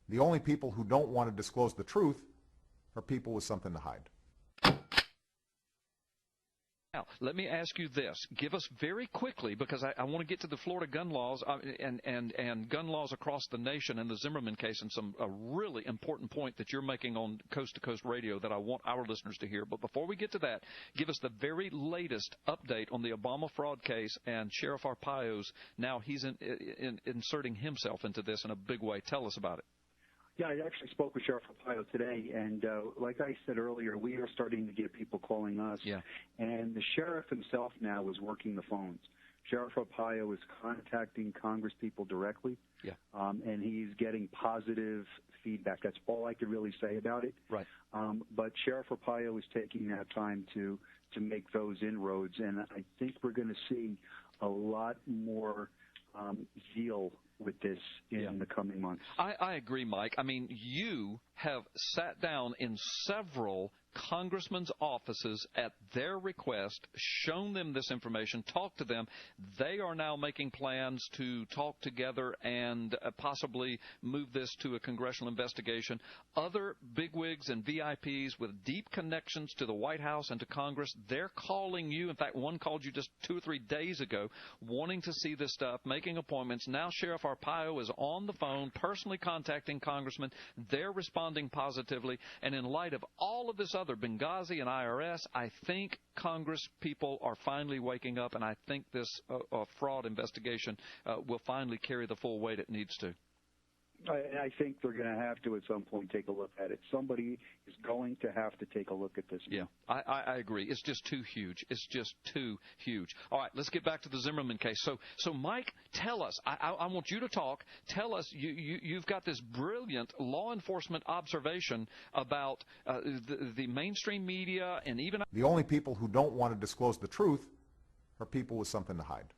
The only people who don't want to disclose the truth are people with something to hide. Now, let me ask you this. Give us very quickly, because I want to get to the Florida gun laws and gun laws across the nation and the Zimmerman case and a really important point that you're making on Coast to Coast Radio that I want our listeners to hear. But before we get to that, give us the very latest update on the Obama fraud case and Sheriff Arpaio's. Now he's inserting himself into this in a big way. Tell us about it. Yeah, I actually spoke with Sheriff Arpaio today, and like I said earlier, we are starting to get people calling us. Yeah. And the sheriff himself now is working the phones. Sheriff Arpaio is contacting Congress people directly, yeah. And he's getting positive feedback. That's all I could really say about it. Right. But Sheriff Arpaio is taking that time to make those inroads, and I think we're going to see a lot more zeal with this in the coming months. I agree, Mike. I mean, you have sat down in several congressmen's offices at their request, shown them this information, talked to them. They are now making plans to talk together and possibly move this to a congressional investigation. Other bigwigs and VIPs with deep connections to the White House and to Congress, they're calling you. In fact, one called you just 2 or 3 days ago wanting to see this stuff, making appointments. Now Sheriff Arpaio is on the phone, personally contacting congressmen. They're responding positively. And in light of all of this other Benghazi and IRS, I think Congress people are finally waking up, and I think this fraud investigation will finally carry the full weight it needs to. I think they're going to have to at some point take a look at it. Somebody is going to have to take a look at this. Yeah, I agree. It's just too huge. It's just too huge. All right, let's get back to the Zimmerman case. So Mike, tell us. I want you to talk. Tell us. You've got this brilliant law enforcement observation about the mainstream media and even the only people who don't want to disclose the truth are people with something to hide.